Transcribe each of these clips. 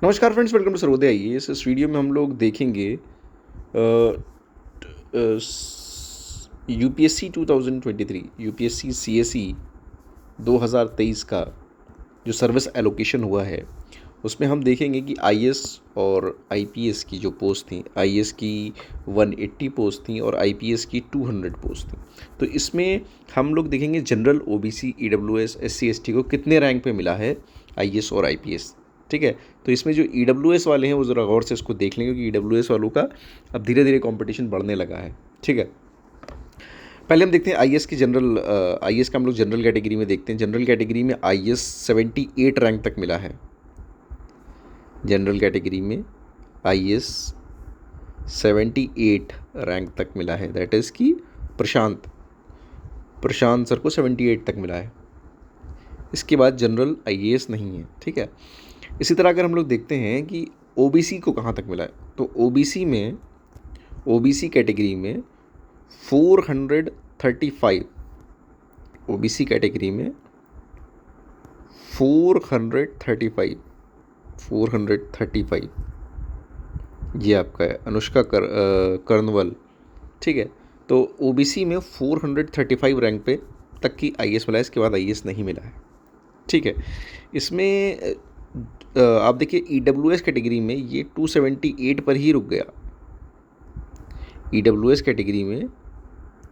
नमस्कार friends, welcome to Sarvodaya IAS. इस video में हम लोग देखेंगे यूपीएससी 2023 यूपीएससी सीएसई 2023 का जो सर्विस एलोकेशन हुआ है उसमें हम देखेंगे कि आईएएस और आईपीएस की जो पोस्ट थी, आईएएस की 180 पोस्ट थी और आईपीएस की 200 पोस्ट थी। तो इसमें हम लोग देखेंगे general, OBC, EWS, SC, ST को कितने रैंक पे मिला है आईएएस और आईपीएस। ठीक है, तो इसमें जो ईडब्ल्यूएस वाले हैं वो ज़रा गौर से इसको देख लेंगे, क्योंकि ईडब्ल्यूएस वालों का अब धीरे धीरे कंपटीशन बढ़ने लगा है। ठीक है, पहले हम देखते हैं आईएएस की जनरल। आईएएस का हम लोग जनरल कैटेगरी में देखते हैं। जनरल कैटेगरी में आईएएस 78 रैंक तक मिला है। जनरल कैटेगरी में आईएएस 78 रैंक तक मिला है। दैट इज़ कि प्रशांत सर को 78 तक मिला है। इसके बाद जनरल आईएएस नहीं है। ठीक है, इसी तरह अगर हम लोग देखते हैं कि ओबीसी को कहाँ तक मिला है, तो ओबीसी कैटेगरी में 435, ओबीसी कैटेगरी में 435 ये आपका है अनुष्का कर्नवल। ठीक है, तो ओबीसी में 435 रैंक पे तक की आईएएस मिला है। इसके बाद आईएएस नहीं मिला है। ठीक है, इसमें आप देखिए ईडब्ल्यूएस कैटेगरी में ये 278 पर ही रुक गया। ईडब्ल्यूएस कैटेगरी में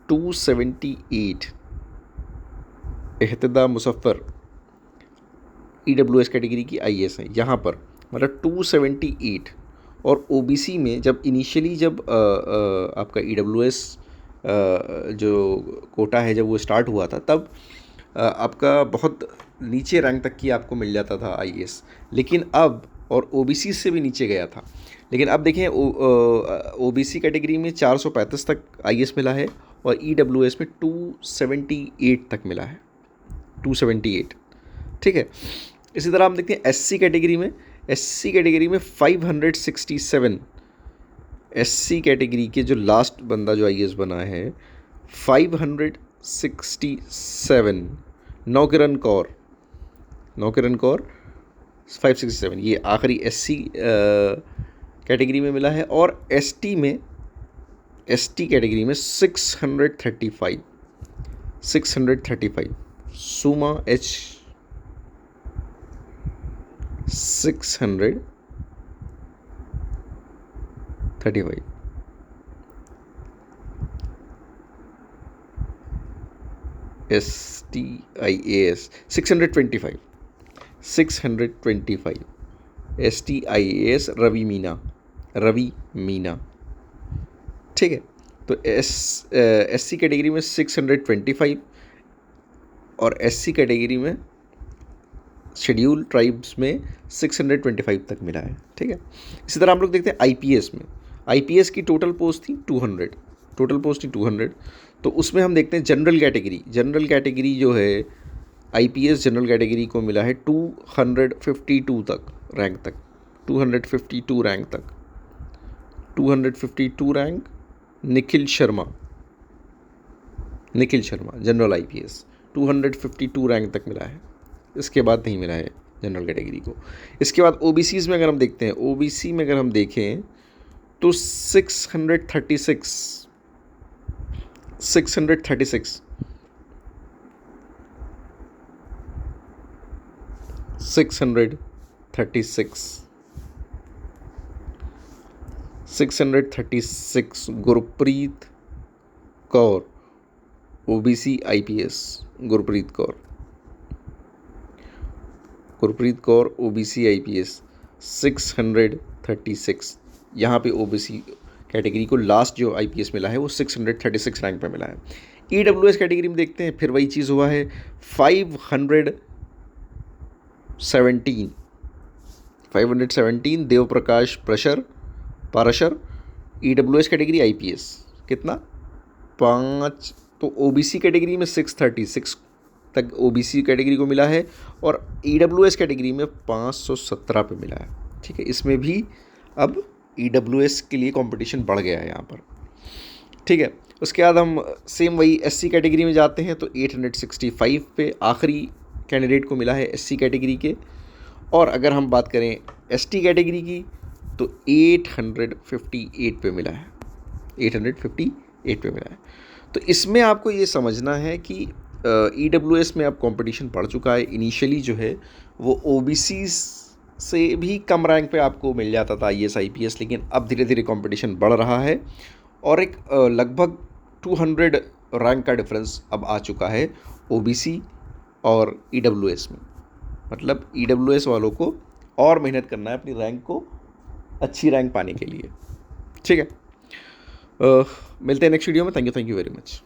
278, एहतदा मुजफ्फर ईडब्ल्यूएस कैटेगरी की आईएएस है यहाँ पर, मतलब 278। और ओबीसी में जब इनिशियली जब आपका ईडब्ल्यूएस जो कोटा है जब वो स्टार्ट हुआ था, तब आपका बहुत नीचे रैंक तक की आपको मिल जाता था आईएएस, लेकिन अब, और ओबीसी से भी नीचे गया था, लेकिन अब देखें ओबीसी कैटेगरी में 435 तक आईएएस मिला है और ईडब्ल्यूएस में 278 तक मिला है, 278। ठीक है, इसी तरह हम देखते हैं एससी कैटेगरी में 567, एससी कैटेगरी के जो लास्ट बंदा जो आईएएस बना है 567, नौकिरन कौर 567, ये आखिरी एससी कैटेगरी में मिला है। और एसटी कैटेगरी में 635 Suma H 635, STIAS 625, STIAS Ravi Meena. ठीक है, तो एससी कैटेगरी में 625 और एससी कैटेगरी में शेड्यूल ट्राइब्स में 625 तक मिला है। ठीक है, इसी तरह हम लोग देखते हैं आईपीएस में। आईपीएस की टोटल पोस्ट थी 200, तो उसमें हम देखते हैं जनरल कैटेगरी जो है आईपीएस जनरल कैटेगरी को मिला है 252 तक रैंक तक, 252 rank Nikhil Sharma general IPS 252 rank तक मिला है। इसके बाद नहीं मिला है जनरल कैटेगरी को। इसके बाद ओबीसीज़ में अगर हम देखते हैं, ओबीसी में अगर हम देखें तो 636 Gurpreet Kaur, OBC IPS Gurpreet Kaur OBC IPS 636। यहाँ पे ओबीसी कैटेगरी को लास्ट जो आईपीएस मिला है वो 636 रैंक पे मिला है। ईडब्ल्यूएस कैटेगरी में देखते हैं, फिर वही चीज़ हुआ है 517 Dev Prakash Parashar EWS category IPS कितना 5। तो ओबीसी कैटेगरी में 636 तक ओबीसी कैटेगरी को मिला है और ईडब्ल्यूएस कैटेगरी में 517 पे मिला है। ठीक है, इसमें भी अब ईडब्ल्यूएस के लिए कंपटीशन बढ़ गया है यहाँ पर। ठीक है, उसके बाद हम सेम वही एससी कैटेगरी में जाते हैं तो 865 पे आखिरी कैंडिडेट को मिला है एससी कैटेगरी के। और अगर हम बात करें एसटी कैटेगरी की तो 858 पे मिला है, 858 पे मिला है। तो इसमें आपको ये समझना है कि ईडब्ल्यूएस में अब कंपटीशन बढ़ चुका है। इनिशियली जो है वो ओबीसी से भी कम रैंक पे आपको मिल जाता था आईएएस आईपीएस, लेकिन अब धीरे धीरे कंपटीशन बढ़ रहा है और एक लगभग 200 रैंक का डिफरेंस अब आ चुका है ओबीसी और ईडब्ल्यूएस में। मतलब ईडब्ल्यूएस वालों को और मेहनत करना है अपनी रैंक को अच्छी रैंक पाने के लिए। ठीक है, मिलते हैं नेक्स्ट वीडियो में। Thank you very much.